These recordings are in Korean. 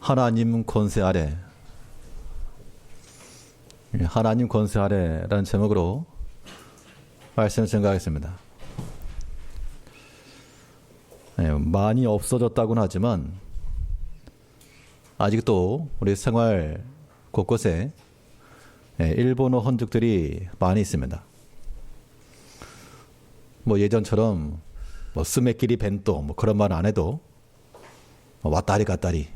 하나님 권세 아래, 하나님 권세 아래라는 제목으로 말씀을 증거하겠습니다. 많이 없어졌다고는 하지만 아직도 우리 생활 곳곳에 일본어 헌죽들이 많이 있습니다. 뭐 예전처럼 뭐 스메끼리 벤또 뭐 그런 말 안 해도 왔다리 갔다리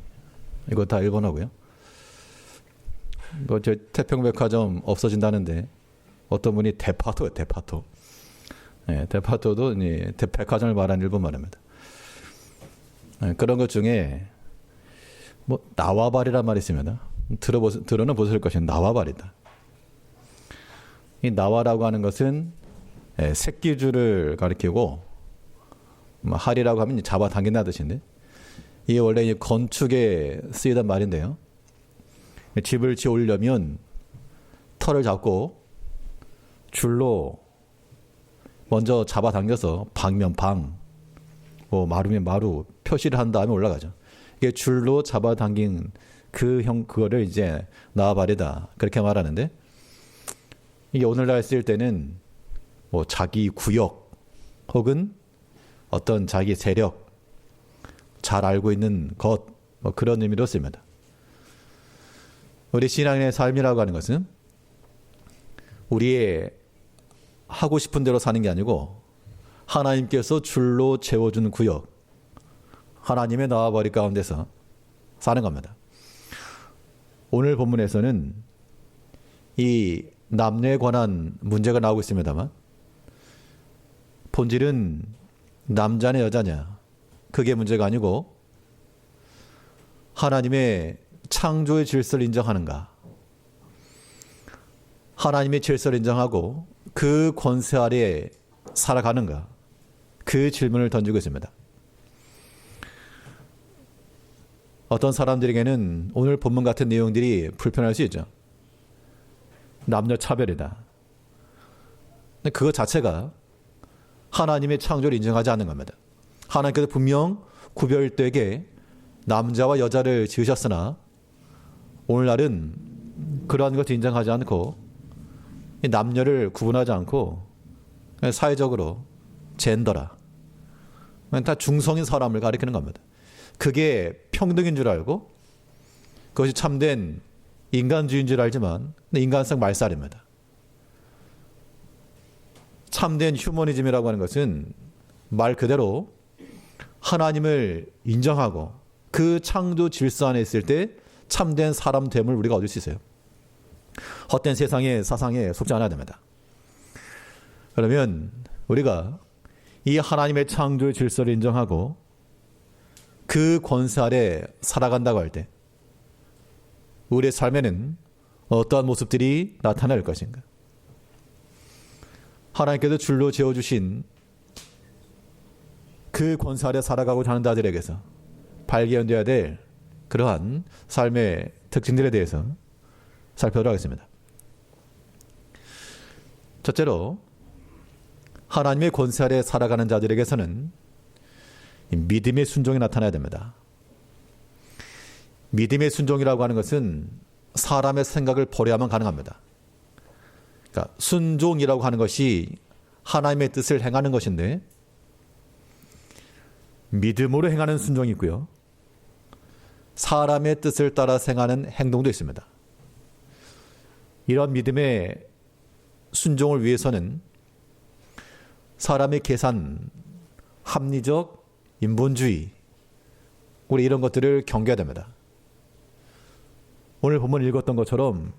이거 다 일본어고요. 뭐 저 태평백화점 없어진다는데 어떤 분이 데파토예요, 데파토. 데파토도 백화점을 말하는 일본 말입니다. 그런 것 중에 뭐 나와바리란 말이 있습니다. 들어는 보실 것이 나와바리다. 이 나와라고 하는 것은 새끼줄을 가리키고 할이라고 하면 잡아당긴다는 뜻인데 이게 원래 건축에 쓰이던 말인데요. 집을 지으려면 털을 잡고 줄로 먼저 잡아당겨서 방면 방, 뭐 마루면 마루 표시를 한 다음에 올라가죠. 이게 줄로 잡아당긴 그거를 이제 나와바리다 그렇게 말하는데 이게 오늘날 쓰일 때는 뭐 자기 구역 혹은 어떤 자기 세력 잘 알고 있는 것 뭐 그런 의미로 씁니다. 우리 신앙인의 삶이라고 하는 것은 우리의 하고 싶은 대로 사는 게 아니고 하나님께서 줄로 채워주는 구역, 하나님의 나와바리 가운데서 사는 겁니다. 오늘 본문에서는 이 남녀에 관한 문제가 나오고 있습니다만 본질은 남자냐 여자냐 그게 문제가 아니고 하나님의 창조의 질서를 인정하는가, 하나님의 질서를 인정하고 그 권세 아래에 살아가는가, 그 질문을 던지고 있습니다. 어떤 사람들에게는 오늘 본문 같은 내용들이 불편할 수 있죠. 남녀 차별이다. 근데 그것 자체가 하나님의 창조를 인정하지 않는 겁니다. 하나님께서 분명 구별되게 남자와 여자를 지으셨으나 오늘날은 그러한 것을 인정하지 않고 남녀를 구분하지 않고 사회적으로 젠더라, 다 중성인 사람을 가리키는 겁니다. 그게 평등인 줄 알고 그것이 참된 인간주의인 줄 알지만 인간성 말살입니다. 참된 휴머니즘이라고 하는 것은 말 그대로 하나님을 인정하고 그 창조 질서 안에 있을 때 참된 사람됨을 우리가 얻을 수 있어요. 헛된 세상의 사상에 속지 않아야 됩니다. 그러면 우리가 이 하나님의 창조의 질서를 인정하고 그 권세 아래 살아간다고 할 때 우리의 삶에는 어떠한 모습들이 나타날 것인가? 하나님께서 줄로 지어주신 그 권세 아래 살아가고자 하는 자들에게서 발견되어야 될 그러한 삶의 특징들에 대해서 살펴보도록 하겠습니다. 첫째로 하나님의 권세 아래 살아가는 자들에게서는 믿음의 순종이 나타나야 됩니다. 믿음의 순종이라고 하는 것은 사람의 생각을 포기하면 가능합니다. 그러니까 순종이라고 하는 것이 하나님의 뜻을 행하는 것인데 믿음으로 행하는 순종이 있고요. 사람의 뜻을 따라 행하는 행동도 있습니다. 이런 믿음의 순종을 위해서는 사람의 계산, 합리적, 인본주의, 우리 이런 것들을 경계해야 됩니다. 오늘 본문 읽었던 것처럼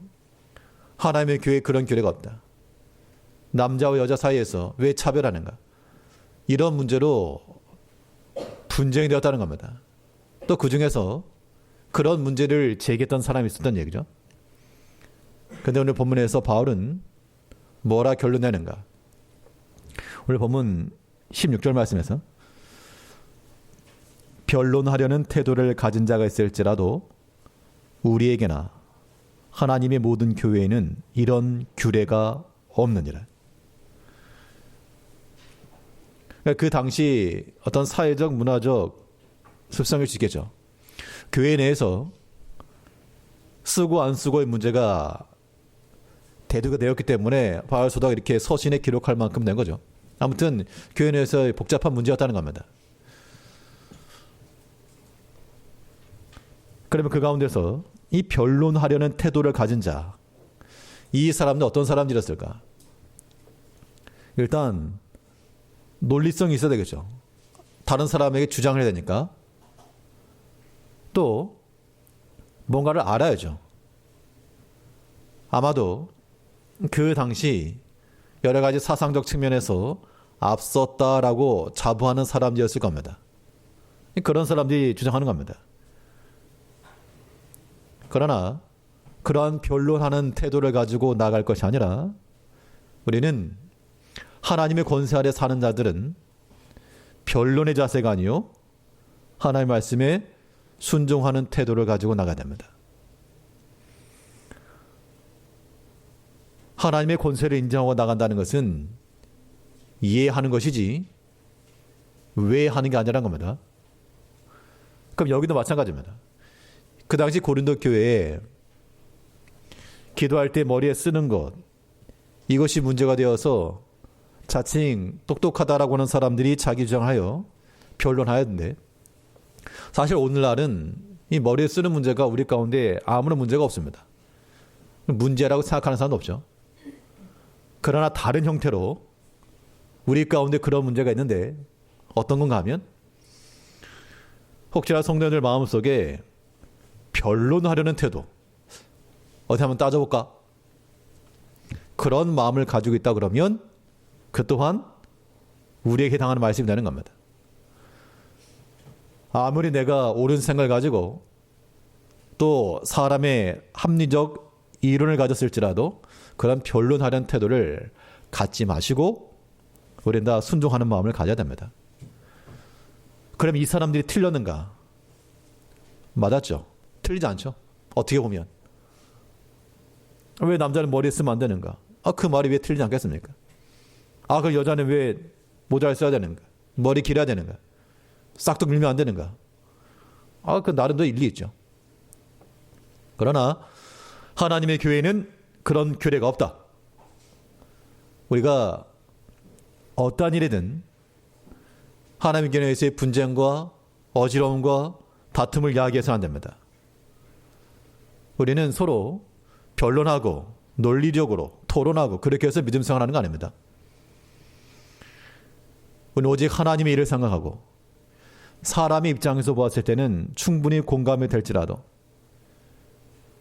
하나님의 교회에 그런 규례가 없다. 남자와 여자 사이에서 왜 차별하는가? 이런 문제로 분쟁이 되었다는 겁니다. 또 그 중에서 그런 문제를 제기했던 사람이 있었던 얘기죠. 그런데 오늘 본문에서 바울은 뭐라 결론내는가? 오늘 본문 16절 말씀에서 변론하려는 태도를 가진 자가 있을지라도 우리에게나 하나님의 모든 교회에는 이런 규례가 없느니라. 그 당시 어떤 사회적 문화적 습성일 수 있겠죠. 교회 내에서 쓰고 안 쓰고의 문제가 대두가 되었기 때문에 바울 사도가 이렇게 서신에 기록할 만큼 된 거죠. 아무튼 교회 내에서 복잡한 문제였다는 겁니다. 그러면 그 가운데서 이 변론하려는 태도를 가진 자, 이 사람은 어떤 사람들이었을까? 일단 논리성이 있어야 되겠죠. 다른 사람에게 주장을 해야 되니까. 또 뭔가를 알아야죠. 아마도 그 당시 여러 가지 사상적 측면에서 앞섰다라고 자부하는 사람들이었을 겁니다. 그런 사람들이 주장하는 겁니다. 그러나 그러한 변론하는 태도를 가지고 나갈 것이 아니라 우리는 하나님의 권세 아래 사는 자들은 변론의 자세가 아니요 하나님의 말씀에 순종하는 태도를 가지고 나가야 됩니다. 하나님의 권세를 인정하고 나간다는 것은 이해하는 것이지 왜 하는 게 아니라는 겁니다. 그럼 여기도 마찬가지입니다. 그 당시 고린도 교회에 기도할 때 머리에 쓰는 것, 이것이 문제가 되어서 자칭 똑똑하다라고 하는 사람들이 자기 주장하여 변론하였는데, 사실 오늘날은 이 머리에 쓰는 문제가 우리 가운데 아무런 문제가 없습니다. 문제라고 생각하는 사람도 없죠. 그러나 다른 형태로 우리 가운데 그런 문제가 있는데 어떤 건가 하면, 혹시나 성도들 마음속에 변론하려는 태도, 어디 한번 따져볼까? 그런 마음을 가지고 있다 그러면 그 또한 우리에게 해당하는 말씀이 되는 겁니다. 아무리 내가 옳은 생각을 가지고 또 사람의 합리적 이론을 가졌을지라도 그런 변론하려는 태도를 갖지 마시고 우리는 다 순종하는 마음을 가져야 됩니다. 그럼 이 사람들이 틀렸는가? 맞았죠. 틀리지 않죠. 어떻게 보면. 왜 남자는 머리에 쓰면 안 되는가? 그 말이 왜 틀리지 않겠습니까? 그 여자는 왜 모자를 써야 되는가? 머리 길어야 되는가? 싹둑 밀면 안 되는가? 그 나름대로 일리 있죠. 그러나 하나님의 교회는 그런 규례가 없다. 우리가 어떠한 일이든 하나님의 교회에서의 분쟁과 어지러움과 다툼을 야기해서는 안 됩니다. 우리는 서로 변론하고 논리적으로 토론하고 그렇게 해서 믿음 생활하는 거 아닙니다. 우리는 오직 하나님의 일을 생각하고 사람의 입장에서 보았을 때는 충분히 공감이 될지라도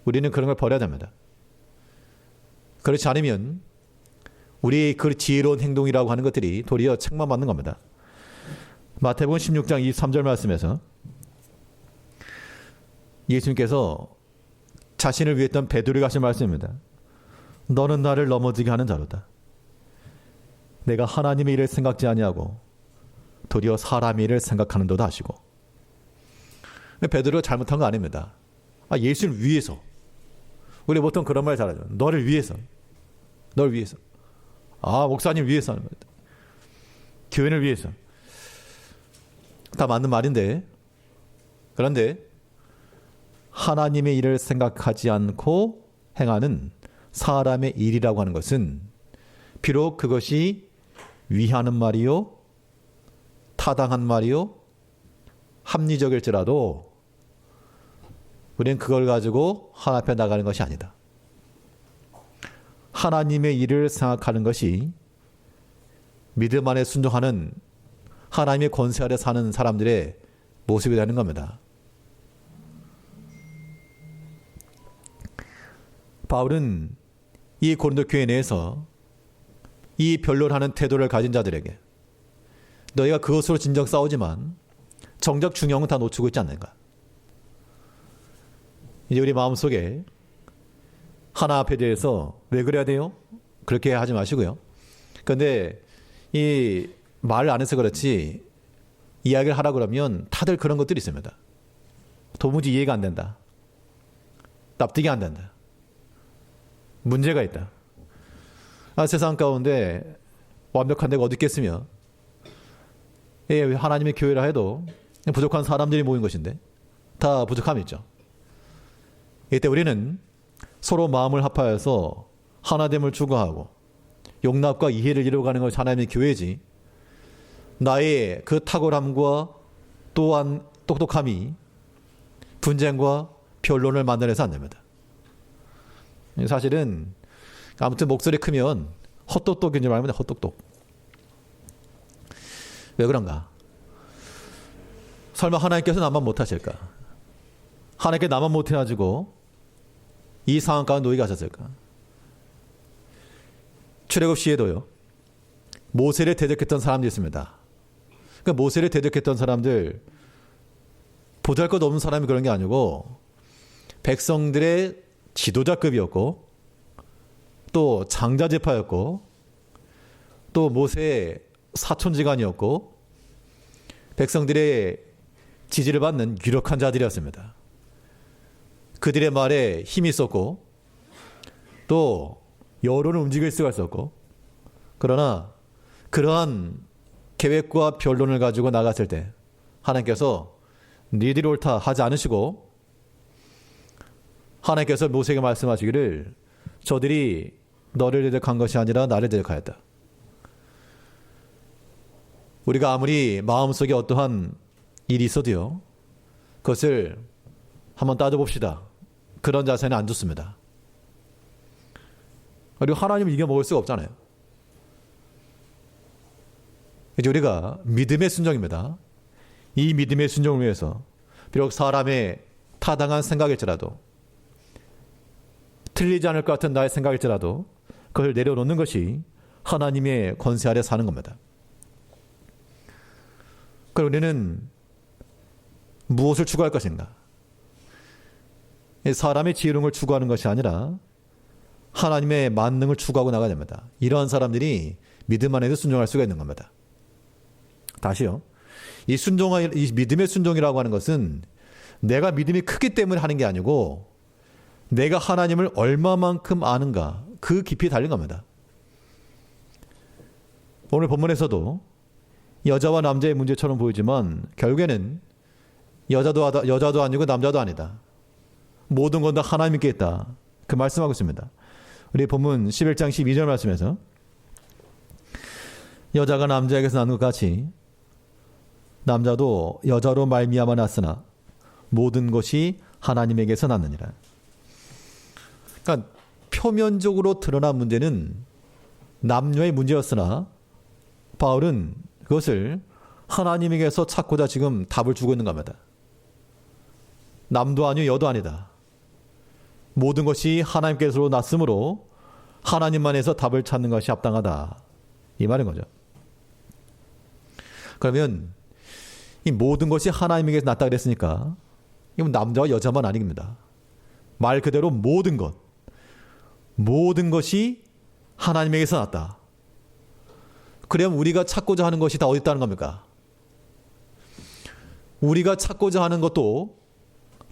우리는 그런 걸 버려야 됩니다. 그렇지 않으면 우리의 그 지혜로운 행동이라고 하는 것들이 도리어 책만 맞는 겁니다. 마태복음 16장 23절 말씀에서 예수님께서 자신을 위했던 베드로에게 하신 말씀입니다. 너는 나를 넘어지게 하는 자로다. 내가 하나님의 일을 생각지 아니하고 도리어 사람의 일을 생각하는도다 하시고. 베드로가 잘못한 거 아닙니다. 예수를 위해서. 우리 보통 그런 말 잘하죠. 너를 위해서. 널 위해서. 목사님 위해서 하는 겁니다. 교회를 위해서. 다 맞는 말인데, 그런데 하나님의 일을 생각하지 않고 행하는 사람의 일이라고 하는 것은 비록 그것이 위하는 말이요, 타당한 말이요, 합리적일지라도 우리는 그걸 가지고 하나님 앞에 나가는 것이 아니다. 하나님의 일을 생각하는 것이 믿음 안에 순종하는 하나님의 권세 아래 사는 사람들의 모습이 되는 겁니다. 바울은 이 고린도 교회 내에서 이 변론하는 태도를 가진 자들에게 너희가 그것으로 진정 싸우지만 정작 중요한 건 다 놓치고 있지 않는가? 이제 우리 마음속에 하나 앞에 대해서 왜 그래야 돼요? 그렇게 하지 마시고요. 그런데 이 말 안 해서 그렇지 이야기를 하라 그러면 다들 그런 것들이 있습니다. 도무지 이해가 안 된다. 납득이 안 된다. 문제가 있다. 세상 가운데 완벽한 데가 어디 있겠으며 하나님의 교회라 해도 부족한 사람들이 모인 것인데 다 부족함이 있죠. 이때 우리는 서로 마음을 합하여서 하나됨을 추구하고 용납과 이해를 이루어가는 것이 하나님의 교회지, 나의 그 탁월함과 또한 똑똑함이 분쟁과 변론을 만들어내서 안 됩니다. 사실은 아무튼 목소리 크면 헛똑똑인 줄 알면 헛똑똑. 왜 그런가? 설마 하나님께서 나만 못하실까? 하나님께 나만 못해가지고 이 상황 가운데 놓이게 하셨을까? 출애굽 시에도요, 모세를 대적했던 사람들이 있습니다. 그러니까 모세를 대적했던 사람들, 보잘것없는 사람이 그런 게 아니고 백성들의 지도자급이었고 또 장자지파였고 또 모세의 사촌지간이었고 백성들의 지지를 받는 유력한 자들이었습니다. 그들의 말에 힘이 있었고 또 여론을 움직일 수가 있었고, 그러나 그러한 계획과 변론을 가지고 나갔을 때 하나님께서 니들이 옳다 하지 않으시고 하나님께서 모세에게 말씀하시기를 저들이 너를 대적한 것이 아니라 나를 대적하였다. 우리가 아무리 마음속에 어떠한 일이 있어도요, 그것을 한번 따져봅시다. 그런 자세는 안 좋습니다. 그리고 하나님을 이겨먹을 수가 없잖아요. 이제 우리가 믿음의 순종입니다. 이 믿음의 순종을 위해서 비록 사람의 타당한 생각일지라도, 틀리지 않을 것 같은 나의 생각일지라도 그걸 내려놓는 것이 하나님의 권세 아래 사는 겁니다. 그럼 우리는 무엇을 추구할 것인가? 사람의 지혜로움을 추구하는 것이 아니라 하나님의 만능을 추구하고 나가야 됩니다. 이러한 사람들이 믿음 안에서 순종할 수가 있는 겁니다. 다시요. 이 믿음의 순종이라고 하는 것은 내가 믿음이 크기 때문에 하는 게 아니고 내가 하나님을 얼마만큼 아는가, 그 깊이에 달린 겁니다. 오늘 본문에서도 여자와 남자의 문제처럼 보이지만 결국에는 여자도 아니고 남자도 아니다. 모든 건 다 하나님께 있다. 그 말씀하고 있습니다. 우리 본문 11장 12절 말씀에서 여자가 남자에게서 난 것 같이 남자도 여자로 말미암아 났으나 모든 것이 하나님에게서 났느니라. 그러니까 표면적으로 드러난 문제는 남녀의 문제였으나 바울은 그것을 하나님에게서 찾고자 지금 답을 주고 있는 겁니다. 남도 아니요 여도 아니다. 모든 것이 하나님께서 났으므로 하나님만에서 답을 찾는 것이 합당하다. 이 말인 거죠. 그러면 이 모든 것이 하나님에게서 났다 그랬으니까 이건 남자와 여자만 아닙니다. 말 그대로 모든 것이 하나님에게서 났다. 그럼 우리가 찾고자 하는 것이 다 어디 있다는 겁니까? 우리가 찾고자 하는 것도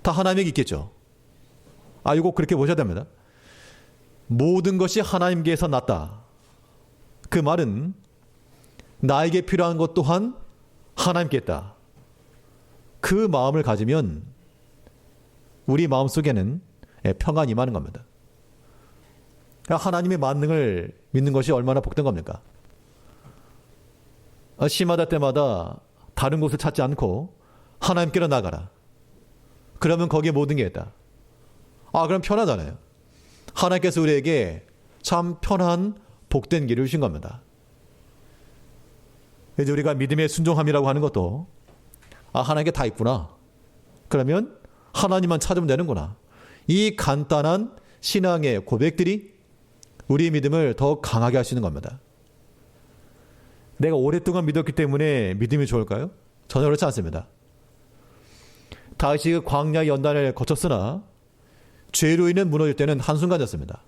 다 하나님에게 있겠죠. 이거 그렇게 보셔야 됩니다. 모든 것이 하나님께서 났다. 그 말은 나에게 필요한 것 또한 하나님께 있다. 그 마음을 가지면 우리 마음속에는 평안이 임하는 겁니다. 하나님의 만능을 믿는 것이 얼마나 복된 겁니까? 시마다 때마다 다른 곳을 찾지 않고 하나님께로 나가라. 그러면 거기에 모든 게 있다. 그럼 편하잖아요. 하나님께서 우리에게 참 편한 복된 길을 주신 겁니다. 이제 우리가 믿음의 순종함이라고 하는 것도 하나님께 다 있구나. 그러면 하나님만 찾으면 되는구나. 이 간단한 신앙의 고백들이 우리의 믿음을 더 강하게 하시는 겁니다. 내가 오랫동안 믿었기 때문에 믿음이 좋을까요? 전혀 그렇지 않습니다. 다시 그 광야 연단을 거쳤으나 죄로 인해 무너질 때는 한순간이었습니다.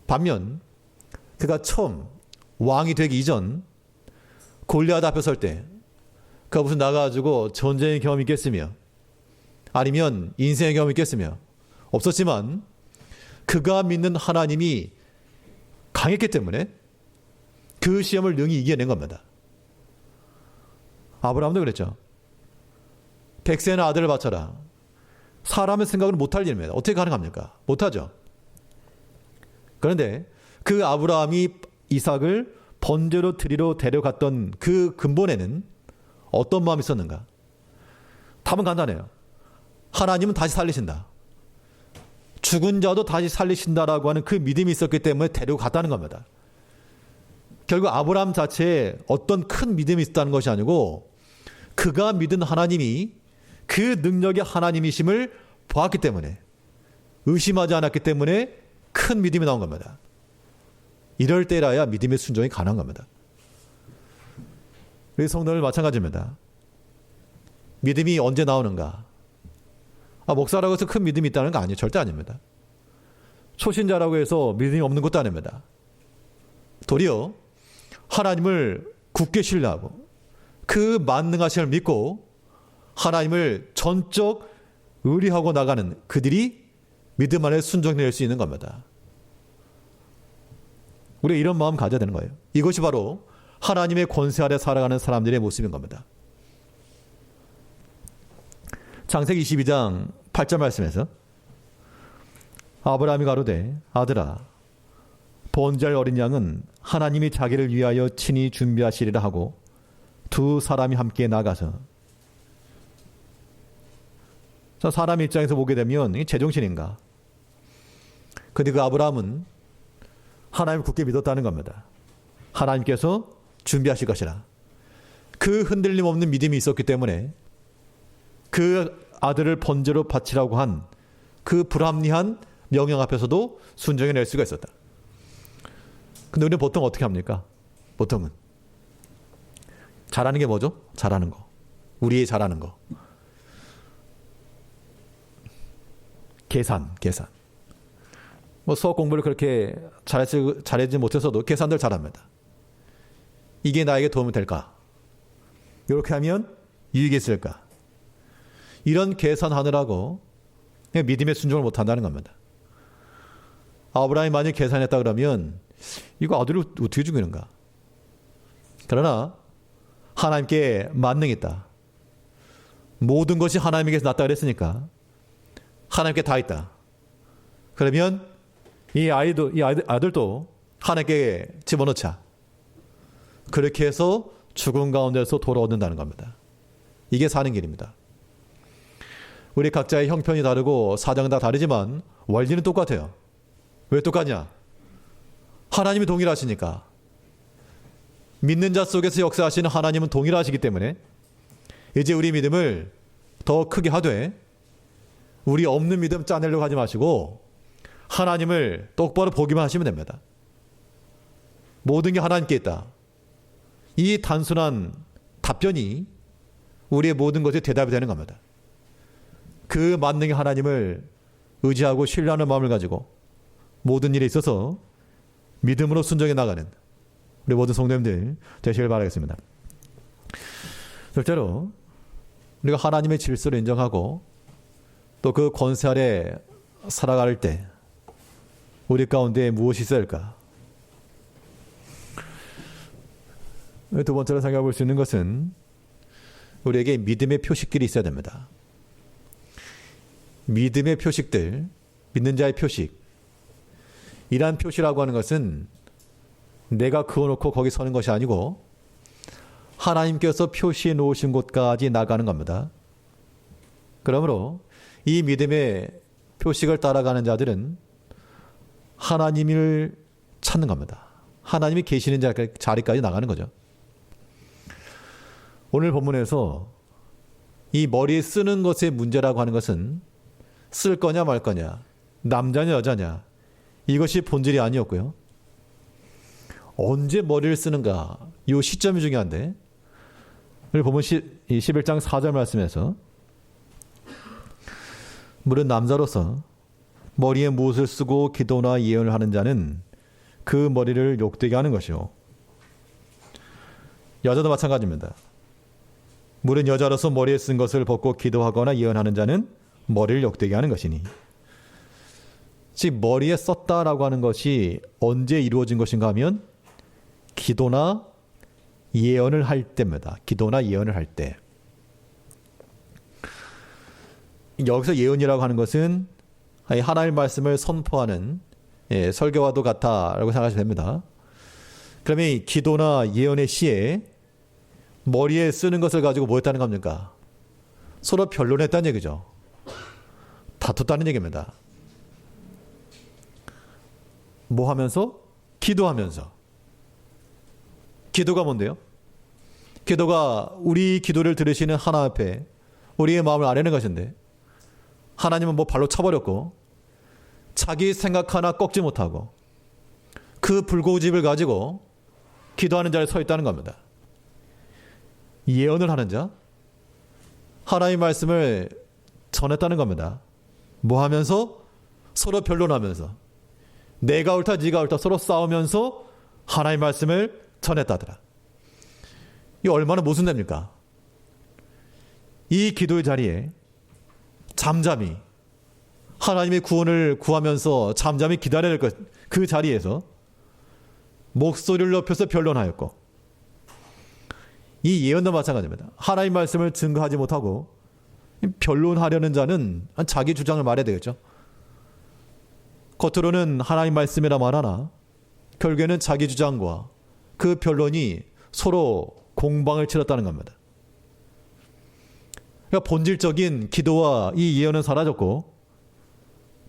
반면 그가 처음 왕이 되기 이전 골리앗 앞에 설 때 그가 무슨 나가가지고 전쟁의 경험이 있겠으며 아니면 인생의 경험이 있겠으며 없었지만 그가 믿는 하나님이 강했기 때문에 그 시험을 능히 이겨낸 겁니다. 아브라함도 그랬죠. 100세나 아들을 바쳐라. 사람의 생각을 못할 일입니다. 어떻게 가능합니까? 못하죠. 그런데 그 아브라함이 이삭을 번제로 드리러 데려갔던 그 근본에는 어떤 마음이 있었는가? 답은 간단해요. 하나님은 다시 살리신다. 죽은 자도 다시 살리신다라고 하는 그 믿음이 있었기 때문에 데려갔다는 겁니다. 결국 아브라함 자체에 어떤 큰 믿음이 있었다는 것이 아니고 그가 믿은 하나님이 그 능력의 하나님이심을 보았기 때문에, 의심하지 않았기 때문에 큰 믿음이 나온 겁니다. 이럴 때라야 믿음의 순종이 가능한 겁니다. 우리 성도들 마찬가지입니다. 믿음이 언제 나오는가? 목사라고 해서 큰 믿음이 있다는 거 아니에요. 절대 아닙니다. 초신자라고 해서 믿음이 없는 것도 아닙니다. 도리어 하나님을 굳게 신뢰하고 그 만능하심을 믿고 하나님을 전적 의뢰하고 나가는 그들이 믿음 안에 순종될 수 있는 겁니다. 우리가 이런 마음 가져야 되는 거예요. 이것이 바로 하나님의 권세 아래 살아가는 사람들의 모습인 겁니다. 창세기 22장 8절 말씀에서 아브라함이 가로되 아들아 번제할 어린 양은 하나님이 자기를 위하여 친히 준비하시리라 하고 두 사람이 함께 나가서, 사람 입장에서 보게 되면 이게 제정신인가? 근데 그 아브라함은 하나님을 굳게 믿었다는 겁니다. 하나님께서 준비하실 것이라. 그 흔들림 없는 믿음이 있었기 때문에 그 아들을 번제로 바치라고 한 그 불합리한 명령 앞에서도 순종해 낼 수가 있었다. 근데 우리는 보통 어떻게 합니까? 보통은 잘하는 게 뭐죠? 잘하는 거. 우리의 잘하는 거. 계산. 수학 공부를 그렇게 잘하지 못해서도 계산들 잘합니다. 이게 나에게 도움이 될까? 이렇게 하면 이익이 있을까? 이런 계산하느라고 믿음의 순종을 못한다는 겁니다. 아브라함이 만약 계산했다 그러면 이거 아들을 어떻게 죽이는가? 그러나 하나님께 만능이 있다. 모든 것이 하나님에게서 났다 그랬으니까 하나님께 다 있다. 그러면 이 아들도 하나님께 집어넣자. 그렇게 해서 죽음 가운데서 돌아오는다는 겁니다. 이게 사는 길입니다. 우리 각자의 형편이 다르고 사정은 다 다르지만 원리는 똑같아요. 왜 똑같냐? 하나님이 동일하시니까. 믿는 자 속에서 역사하시는 하나님은 동일하시기 때문에 이제 우리 믿음을 더 크게 하되 우리 없는 믿음 짜내려고 하지 마시고 하나님을 똑바로 보기만 하시면 됩니다. 모든 게 하나님께 있다. 이 단순한 답변이 우리의 모든 것의 대답이 되는 겁니다. 그 만능의 하나님을 의지하고 신뢰하는 마음을 가지고 모든 일에 있어서 믿음으로 순종해 나가는 우리 모든 성도님들 되시길 바라겠습니다. 둘째로 우리가 하나님의 질서를 인정하고 또 그 권세 아래 살아갈 때 우리 가운데 무엇이 있어야 할까? 두 번째로 생각해 볼 수 있는 것은 우리에게 믿음의 표식들이 있어야 됩니다. 믿음의 표식들, 믿는 자의 표식. 이러한 표시라고 하는 것은 내가 그어놓고 거기 서는 것이 아니고 하나님께서 표시해 놓으신 곳까지 나가는 겁니다. 그러므로 이 믿음의 표식을 따라가는 자들은 하나님을 찾는 겁니다. 하나님이 계시는 자리까지 나가는 거죠. 오늘 본문에서 이 머리에 쓰는 것의 문제라고 하는 것은 쓸 거냐 말 거냐, 남자냐 여자냐, 이것이 본질이 아니었고요. 언제 머리를 쓰는가, 이 시점이 중요한데 오늘 본문 11장 4절 말씀에서 무릇 남자로서 머리에 무엇을 쓰고 기도나 예언을 하는 자는 그 머리를 욕되게 하는 것이요. 여자도 마찬가지입니다. 무릇 여자로서 머리에 쓴 것을 벗고 기도하거나 예언하는 자는 머리를 욕되게 하는 것이니. 즉 머리에 썼다라고 하는 것이 언제 이루어진 것인가 하면 기도나 예언을 할 때입니다. 기도나 예언을 할 때. 여기서 예언이라고 하는 것은 하나님의 말씀을 선포하는 설교와도 같다라고 생각하시면 됩니다. 그러면 이 기도나 예언의 시에 머리에 쓰는 것을 가지고 뭐 했다는 겁니까? 서로 변론했다는 얘기죠. 다퉜다는 얘기입니다. 뭐 하면서? 기도하면서. 기도가 뭔데요? 기도가 우리 기도를 들으시는 하나님 앞에 우리의 마음을 아뢰는 것인데, 하나님은 뭐 발로 차버렸고 자기 생각 하나 꺾지 못하고 그 불고집을 가지고 기도하는 자리에 서 있다는 겁니다. 예언을 하는 자, 하나님의 말씀을 전했다는 겁니다. 뭐 하면서? 서로 변론하면서, 내가 옳다 네가 옳다 서로 싸우면서 하나님의 말씀을 전했다더라. 이 얼마나 모순됩니까? 이 기도의 자리에 잠잠히 하나님의 구원을 구하면서 잠잠히 기다려야 할 것, 그 자리에서 목소리를 높여서 변론하였고, 이 예언도 마찬가지입니다. 하나님의 말씀을 증거하지 못하고 변론하려는 자는 자기 주장을 말해야 되겠죠. 겉으로는 하나님 말씀이라 말하나 결국에는 자기 주장과 그 변론이 서로 공방을 치렀다는 겁니다. 그러니까 본질적인 기도와 이 예언은 사라졌고,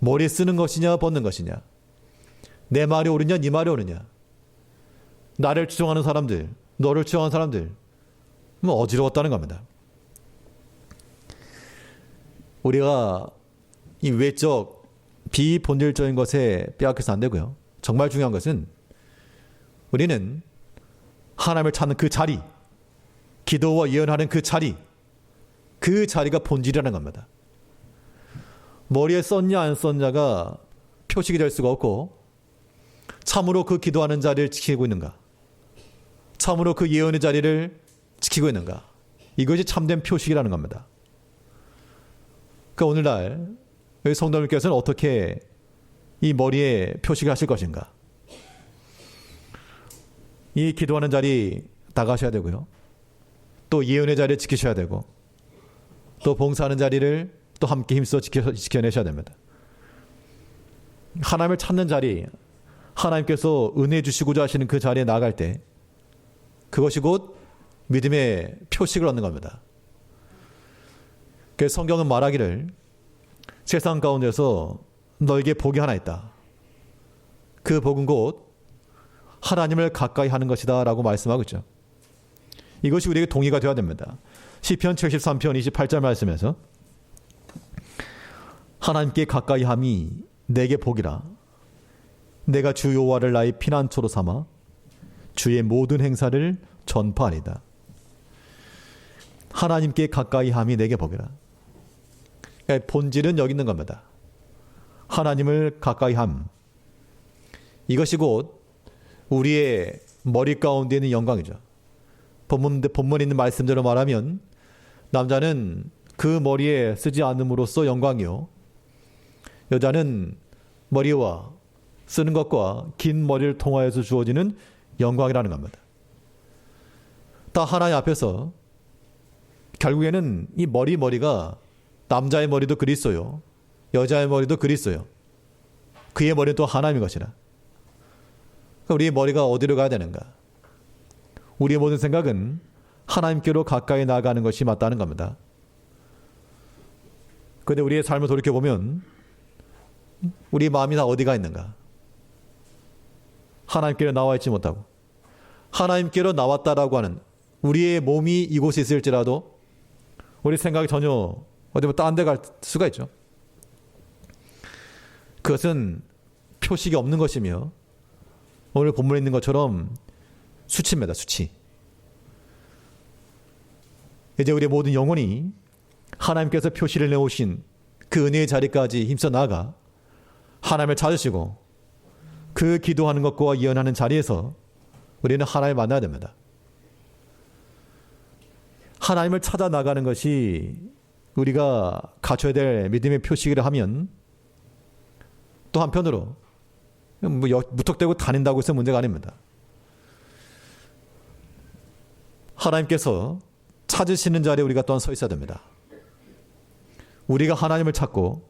머리에 쓰는 것이냐 벗는 것이냐, 내 말이 옳으냐 네 말이 옳으냐, 나를 추종하는 사람들, 너를 추종하는 사람들, 뭐 어지러웠다는 겁니다. 우리가 이 외적 비본질적인 것에 빼앗겨서 안 되고요. 정말 중요한 것은 우리는 하나님을 찾는 그 자리, 기도와 예언하는 그 자리, 그 자리가 본질이라는 겁니다. 머리에 썼냐 안 썼냐가 표식이 될 수가 없고, 참으로 그 기도하는 자리를 지키고 있는가, 참으로 그 예언의 자리를 지키고 있는가, 이것이 참된 표식이라는 겁니다. 그러니까 오늘날 성도님께서는 어떻게 이 머리에 표식을 하실 것인가? 이 기도하는 자리 나가셔야 되고요. 또 예언의 자리를 지키셔야 되고, 또 봉사하는 자리를 또 함께 힘써 지켜내셔야 됩니다. 하나님을 찾는 자리, 하나님께서 은혜 주시고자 하시는 그 자리에 나아갈 때 그것이 곧 믿음의 표식을 얻는 겁니다. 그래서 성경은 말하기를 세상 가운데서 너에게 복이 하나 있다. 그 복은 곧 하나님을 가까이 하는 것이다 라고 말씀하고 있죠. 이것이 우리에게 동의가 되어야 됩니다. 시편 73편 28절 말씀에서 하나님께 가까이 함이 내게 복이라. 내가 주 여호와를 나의 피난처로 삼아 주의 모든 행사를 전파하리다. 하나님께 가까이 함이 내게 복이라. 본질은 여기 있는 겁니다. 하나님을 가까이 함. 이것이 곧 우리의 머리 가운데 있는 영광이죠. 본문에 있는 말씀대로 말하면 남자는 그 머리에 쓰지 않음으로써 영광이요, 여자는 머리와 쓰는 것과 긴 머리를 통하여서 주어지는 영광이라는 겁니다. 다 하나님 앞에서 결국에는 이 머리가 남자의 머리도 그리스도요, 여자의 머리도 그리스도요, 그의 머리는 또 하나님의 것이라. 우리의 머리가 어디로 가야 되는가? 우리의 모든 생각은 하나님께로 가까이 나아가는 것이 맞다는 겁니다. 그런데 우리의 삶을 돌이켜보면 우리 마음이 다 어디가 있는가? 하나님께로 나와 있지 못하고, 하나님께로 나왔다라고 하는 우리의 몸이 이곳에 있을지라도 우리 생각이 전혀 어디 뭐 딴 데 갈 수가 있죠. 그것은 표식이 없는 것이며 오늘 본문에 있는 것처럼 수치입니다. 수치. 이제 우리의 모든 영혼이 하나님께서 표시를 내오신 그 은혜의 자리까지 힘써 나아가 하나님을 찾으시고 그 기도하는 것과 예언하는 자리에서 우리는 하나님을 만나야 됩니다. 하나님을 찾아 나가는 것이 우리가 갖춰야 될 믿음의 표식이라 하면, 또 한편으로 무턱대고 다닌다고 해서 문제가 아닙니다. 하나님께서 찾으시는 자리에 우리가 또한 서 있어야 됩니다. 우리가 하나님을 찾고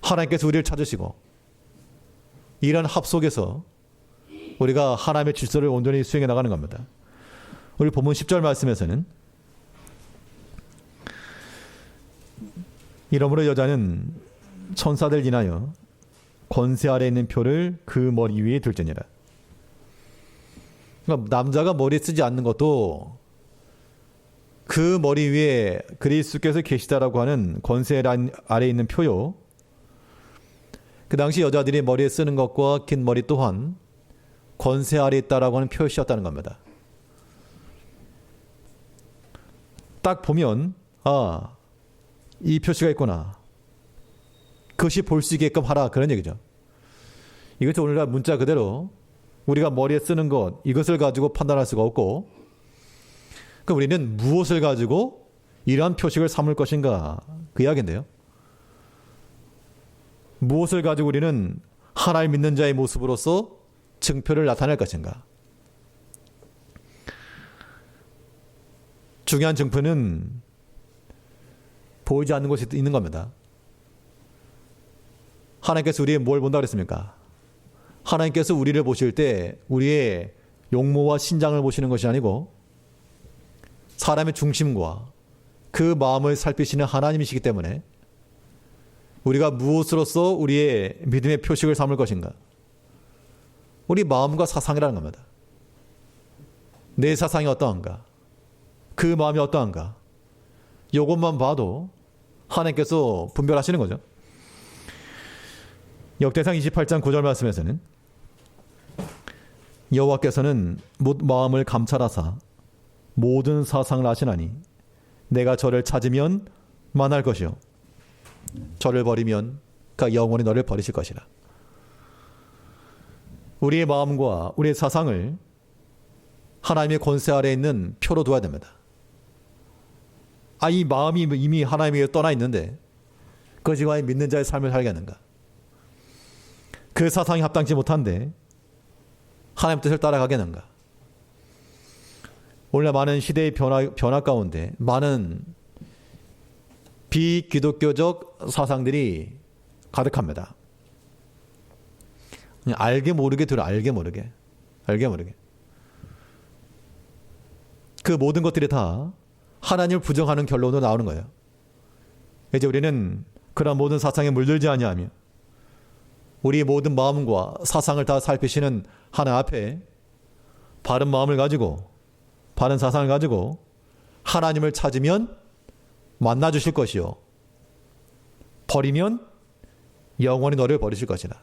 하나님께서 우리를 찾으시고 이런 합 속에서 우리가 하나님의 질서를 온전히 수행해 나가는 겁니다. 우리 본문 10절 말씀에서는 이러므로 여자는 천사들 인하여 권세 아래 있는 표를 그 머리 위에 둘지니라. 그러니까 남자가 머리에 쓰지 않는 것도 그 머리 위에 그리스도께서 계시다라고 하는 권세 아래 있는 표요. 그 당시 여자들이 머리에 쓰는 것과 긴 머리 또한 권세 아래 있다라고 하는 표시였다는 겁니다. 딱 보면 이 표시가 있구나. 그것이 볼 수 있게끔 하라 그런 얘기죠. 이것이 오늘날 문자 그대로 우리가 머리에 쓰는 것 이것을 가지고 판단할 수가 없고 그럼 우리는 무엇을 가지고 이러한 표식을 삼을 것인가 그 이야기인데요. 무엇을 가지고 우리는 하나님 믿는 자의 모습으로서 증표를 나타낼 것인가. 중요한 증표는 보이지 않는 곳에 있는 겁니다. 하나님께서 우리의 뭘 본다고 그랬습니까? 하나님께서 우리를 보실 때 우리의 용모와 신장을 보시는 것이 아니고 사람의 중심과 그 마음을 살피시는 하나님이시기 때문에 우리가 무엇으로서 우리의 믿음의 표식을 삼을 것인가? 우리 마음과 사상이라는 겁니다. 내 사상이 어떠한가? 그 마음이 어떠한가? 이것만 봐도 하나님께서 분별하시는 거죠. 역대상 28장 9절 말씀에서는 여호와께서는 마음을 감찰하사 모든 사상을 아시나니 내가 저를 찾으면 만날 것이요 저를 버리면 그가 영원히 너를 버리실 것이라. 우리의 마음과 우리의 사상을 하나님의 권세 아래에 있는 표로 둬야 됩니다. 이 마음이 이미 하나님에게 떠나 있는데 그것이 과연 믿는 자의 삶을 살겠는가? 그 사상이 합당치 못한데 하나님 뜻을 따라가겠는가? 오늘 많은 시대의 변화 가운데 많은 비기독교적 사상들이 가득합니다. 그냥 알게 모르게 들어 알게 모르게. 그 모든 것들이 다 하나님을 부정하는 결론으로 나오는 거예요. 이제 우리는 그런 모든 사상에 물들지 아니하며 우리의 모든 마음과 사상을 다 살피시는 하나님 앞에 바른 마음을 가지고 바른 사상을 가지고 하나님을 찾으면 만나 주실 것이요 버리면 영원히 너를 버리실 것이라.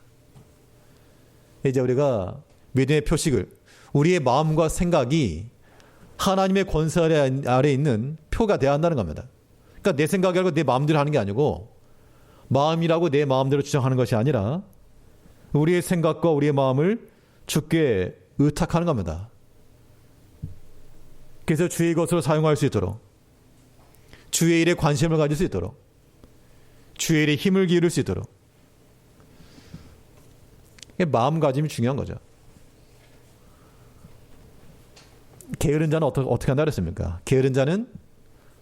이제 우리가 믿음의 표식을 우리의 마음과 생각이 하나님의 권세 아래에 있는 표가 되어야 한다는 겁니다. 그러니까 내 생각이라고 내 마음대로 하는 게 아니고 마음이라고 내 마음대로 주장하는 것이 아니라 우리의 생각과 우리의 마음을 주께 의탁하는 겁니다. 그래서 주의 것으로 사용할 수 있도록 주의 일에 관심을 가질 수 있도록 주의 일에 힘을 기울일 수 있도록 마음가짐이 중요한 거죠. 게으른 자는 어떻게 한다 그랬습니까? 게으른 자는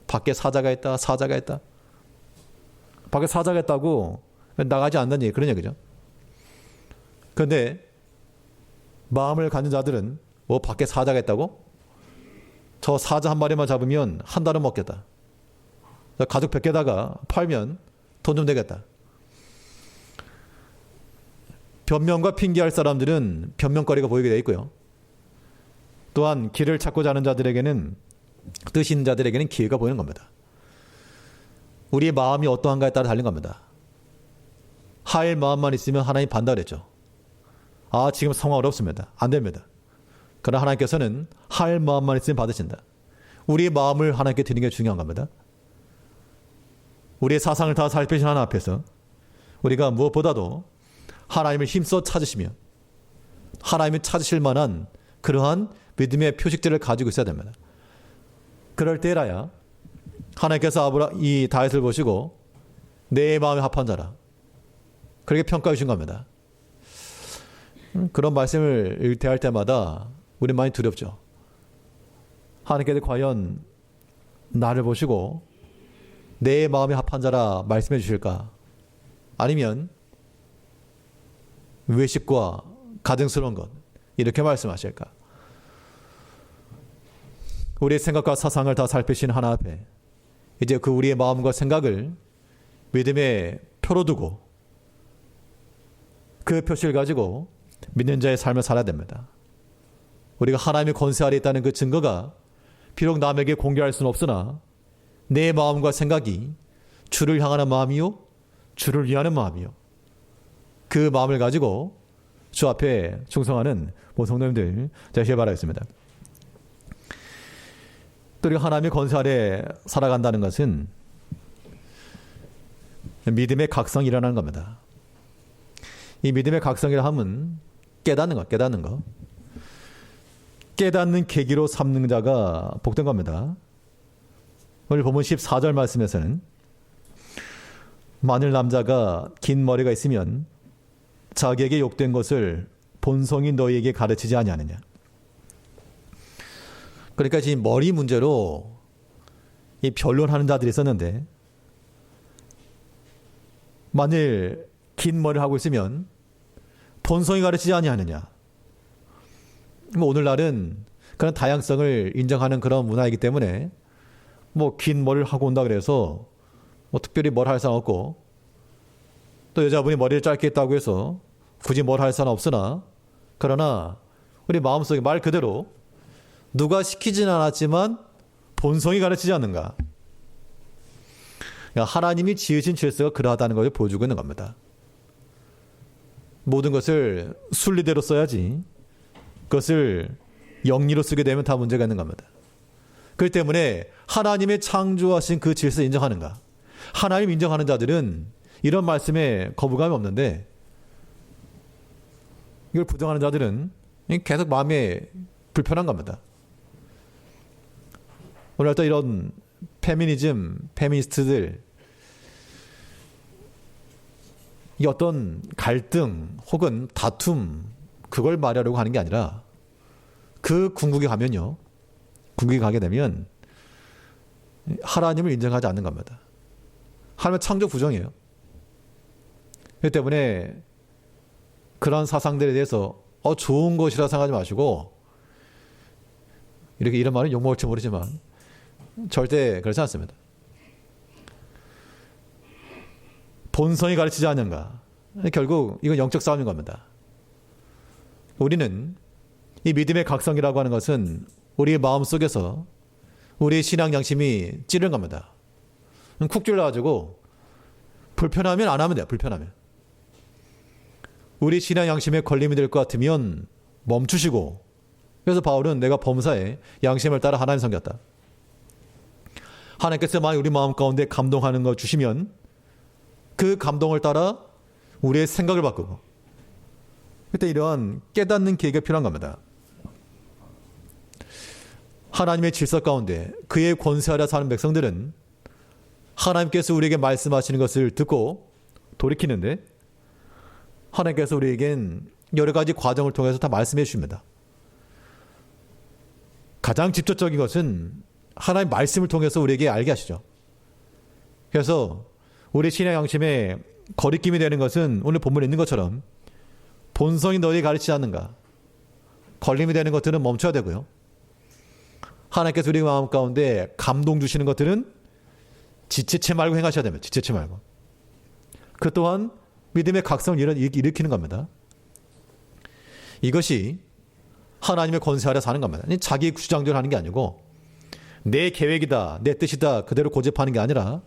밖에 사자가 있다. 밖에 사자가 있다고 나가지 않는다는 얘기, 그런 얘기죠. 그런데 마음을 갖는 자들은 밖에 사자가 있다고? 저 사자 한 마리만 잡으면 한 달은 먹겠다. 가족 100개다가 팔면 돈 좀 되겠다. 변명과 핑계할 사람들은 변명거리가 보이게 되어 있고요. 또한 길을 찾고자 하는 자들에게는 뜻 있는 자들에게는 기회가 보이는 겁니다. 우리의 마음이 어떠한가에 따라 달린 겁니다. 하일 마음만 있으면 하나님 반다 그랬죠. 지금 상황 어렵습니다. 안 됩니다. 그러나 하나님께서는 하일 마음만 있으면 받으신다. 우리의 마음을 하나님께 드리는 게 중요한 겁니다. 우리의 사상을 다 살피신 하나님 앞에서 우리가 무엇보다도 하나님을 힘써 찾으시며 하나님을 찾으실 만한 그러한 믿음의 표식들을 가지고 있어야 됩니다. 그럴 때라야 하나님께서 이 다윗을 보시고 내 마음에 합한 자라 그렇게 평가해 주신 겁니다. 그런 말씀을 대할 때마다 우리 많이 두렵죠. 하나님께서 과연 나를 보시고 내 마음에 합한 자라 말씀해 주실까? 아니면 외식과 가증스러운 것 이렇게 말씀하실까? 우리의 생각과 사상을 다 살피신 하나 앞에 이제 그 우리의 마음과 생각을 믿음의 표로 두고 그 표시를 가지고 믿는 자의 삶을 살아야 됩니다. 우리가 하나님의 권세 아래 있다는 그 증거가 비록 남에게 공개할 수는 없으나 내 마음과 생각이 주를 향하는 마음이요 주를 위하는 마음이요 그 마음을 가지고 주 앞에 충성하는 모든 성도님들 되시길 바라겠습니다. 또 우리가 하나님의 권세 아래 살아간다는 것은 믿음의 각성이 일어나는 겁니다. 이 믿음의 각성이라 함은 깨닫는 것. 깨닫는 계기로 삼는 자가 복된 겁니다. 오늘 본문 14절 말씀에서는 만일 남자가 긴 머리가 있으면 자기에게 욕된 것을 본성이 너희에게 가르치지 아니하느냐. 그러니까 지금 머리 문제로 이 변론하는 자들이 있었는데 만일 긴 머리를 하고 있으면 본성이 가르치지 아니하느냐. 뭐 오늘날은 그런 다양성을 인정하는 그런 문화이기 때문에 뭐 긴 머리를 하고 온다 그래서 뭐 특별히 뭘 할 사람 없고 또 여자분이 머리를 짧게 했다고 해서 굳이 뭘 할 사람 없으나 그러나 우리 마음속에 말 그대로 누가 시키지는 않았지만 본성이 가르치지 않는가. 그러니까 하나님이 지으신 질서가 그러하다는 것을 보여주고 있는 겁니다. 모든 것을 순리대로 써야지 그것을 영리로 쓰게 되면 다 문제가 있는 겁니다. 그렇기 때문에 하나님의 창조하신 그 질서를 인정하는가. 하나님 인정하는 자들은 이런 말씀에 거부감이 없는데 이걸 부정하는 자들은 계속 마음에 불편한 겁니다. 오늘 또 이런 페미니스트들 이 어떤 갈등 혹은 다툼 그걸 말하려고 하는 게 아니라 그 궁극에 가면요. 궁극에 가게 되면 하나님을 인정하지 않는 겁니다. 하나님은 창조 부정이에요. 그렇기 때문에 그런 사상들에 대해서 좋은 것이라 생각하지 마시고 이런 말은 욕먹을지 모르지만 절대 그렇지 않습니다. 본성이 가르치지 않는가. 결국 이건 영적 싸움인 겁니다. 우리는 이 믿음의 각성이라고 하는 것은 우리의 마음속에서 우리의 신앙 양심이 찌른 겁니다. 쿡 찔러가지고 불편하면 안 하면 돼요. 불편하면. 우리 신앙 양심에 걸림이 될 것 같으면 멈추시고 그래서 바울은 내가 범사에 양심을 따라 하나님 섬겼다. 하나님께서 만약 우리 마음 가운데 감동하는 거 주시면 그 감동을 따라 우리의 생각을 바꾸고 그때 이러한 깨닫는 계기가 필요한 겁니다. 하나님의 질서 가운데 그의 권세 아래 사는 백성들은 하나님께서 우리에게 말씀하시는 것을 듣고 돌이키는데 하나님께서 우리에겐 여러 가지 과정을 통해서 다 말씀해 주십니다. 가장 직접적인 것은 하나님 말씀을 통해서 우리에게 알게 하시죠. 그래서 우리 신의 양심에 거리낌이 되는 것은 오늘 본문에 있는 것처럼 본성이 너희에게 가르치지 않는가. 걸림이 되는 것들은 멈춰야 되고요. 하나님께서 우리 마음 가운데 감동 주시는 것들은 지체치 말고 행하셔야 됩니다. 지체치 말고. 그 또한 믿음의 각성을 일으키는 겁니다. 이것이 하나님의 권세 아래 사는 겁니다. 자기 주장대로 하는 게 아니고 내 계획이다, 내 뜻이다 그대로 고집하는 게 아니라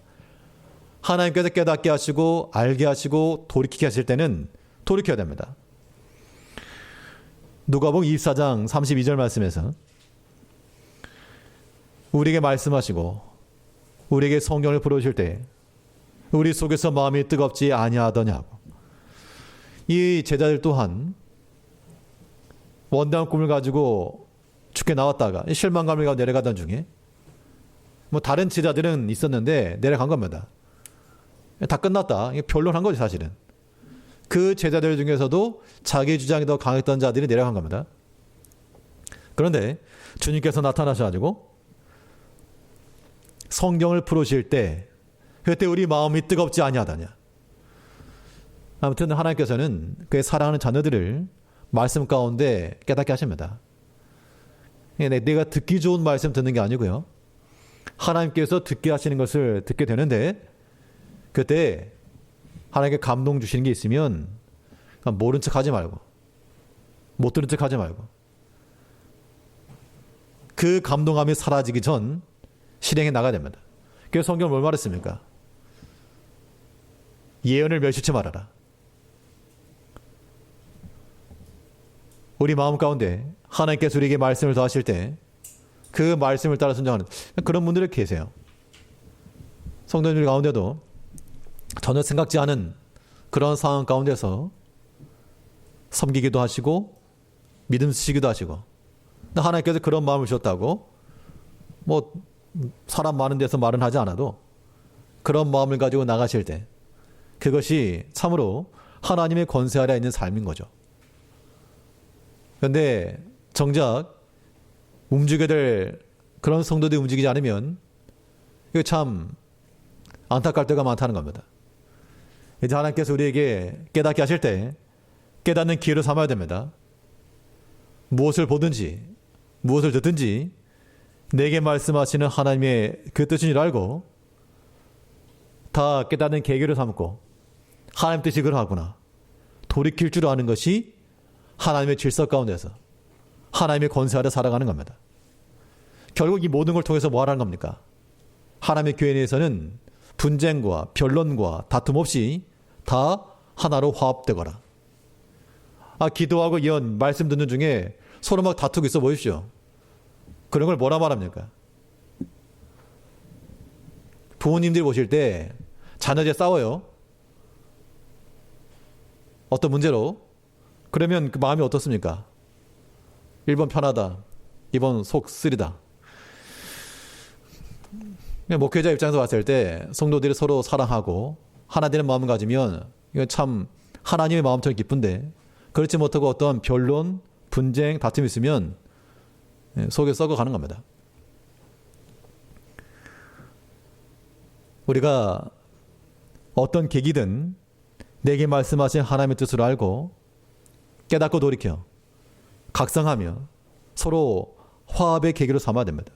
하나님께서 깨닫게 하시고 알게 하시고 돌이키게 하실 때는 돌이켜야 됩니다. 누가복음 24장 32절 말씀에서 우리에게 말씀하시고 우리에게 성경을 풀어주실 때 우리 속에서 마음이 뜨겁지 아니하더냐고. 이 제자들 또한 원다운 꿈을 가지고 죽게 나왔다가 실망감을 가지고 내려가던 중에 뭐 다른 제자들은 있었는데 내려간 겁니다. 다 끝났다. 변론한 거죠 사실은. 그 제자들 중에서도 자기 주장이 더 강했던 자들이 내려간 겁니다. 그런데 주님께서 나타나셔가지고 성경을 풀으실 때 그때 우리 마음이 뜨겁지 아니하다냐. 아무튼 하나님께서는 그의 사랑하는 자녀들을 말씀 가운데 깨닫게 하십니다. 내가 듣기 좋은 말씀 듣는 게 아니고요. 하나님께서 듣게 하시는 것을 듣게 되는데 그때 하나님께 감동 주시는 게 있으면 모른 척 하지 말고 못 들은 척 하지 말고 그 감동함이 사라지기 전 실행해 나가야 됩니다. 그래서 성경은 뭘 말했습니까? 예언을 멸시치 말아라. 우리 마음 가운데 하나님께서 우리에게 말씀을 더하실 때 그 말씀을 따라 순종하는 그런 분들이 계세요. 성도님들 가운데도 전혀 생각지 않은 그런 상황 가운데서 섬기기도 하시고 믿음 쓰시기도 하시고 하나님께서 그런 마음을 주셨다고 뭐 사람 많은 데서 말은 하지 않아도 그런 마음을 가지고 나가실 때 그것이 참으로 하나님의 권세 아래 있는 삶인 거죠. 그런데 정작 움직여야 될 그런 성도들이 움직이지 않으면 이거 참 안타까울 때가 많다는 겁니다. 이제 하나님께서 우리에게 깨닫게 하실 때 깨닫는 기회로 삼아야 됩니다. 무엇을 보든지 무엇을 듣든지 내게 말씀하시는 하나님의 그 뜻인 줄 알고 다 깨닫는 계기로 삼고 하나님 뜻이 그러하구나 돌이킬 줄 아는 것이 하나님의 질서 가운데서 하나님의 권세 아래 살아가는 겁니다. 결국 이 모든 걸 통해서 뭐 하라는 겁니까? 하나님의 교회 내에서는 분쟁과 변론과 다툼 없이 다 하나로 화합되거라. 기도하고 예언, 말씀 듣는 중에 서로 막 다투고 있어 보십시오. 그런 걸 뭐라 말합니까? 부모님들이 보실 때 자녀들 싸워요. 어떤 문제로? 그러면 그 마음이 어떻습니까? 1번 편하다. 2번 속 쓰리다. 목회자 입장에서 봤을 때 성도들이 서로 사랑하고 하나 되는 마음을 가지면 이건 참 하나님의 마음처럼 기쁜데 그렇지 못하고 어떤 변론, 분쟁, 다툼이 있으면 속에 썩어가는 겁니다. 우리가 어떤 계기든 내게 말씀하신 하나님의 뜻을 알고 깨닫고 돌이켜 각성하며 서로 화합의 계기로 삼아야 됩니다.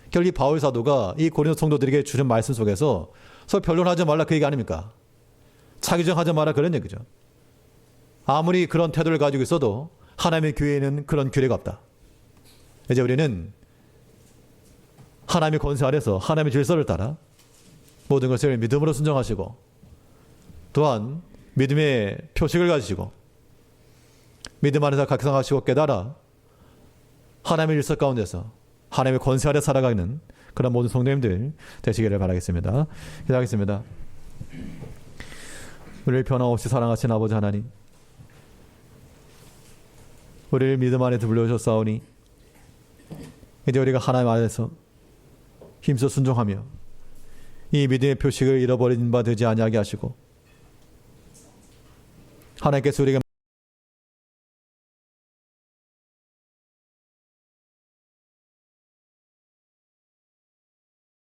결국 바울 사도가 이 고린도 성도들에게 주신 말씀 속에서 서로 변론하지 말라 그 얘기 아닙니까? 차기정하지 마라 그런 얘기죠. 아무리 그런 태도를 가지고 있어도 하나님의 교회에는 그런 규례가 없다. 이제 우리는 하나님의 권세 아래서 하나님의 질서를 따라 모든 것을 믿음으로 순종하시고 또한 믿음의 표식을 가지시고 믿음 안에서 각성하시고 깨달아 하나님의 질서 가운데서 하나님의 권세 아래 살아가는 그런 모든 성도님들 되시기를 바라겠습니다. 기도하겠습니다. 우리를 변함없이 사랑하신 아버지 하나님, 우리를 믿음 안에서 불러주셨사오니 이제 우리가 하나님 안에서 힘써 순종하며 이 믿음의 표식을 잃어버린 바 되지 아니하게 하시고 하나님께서 우리가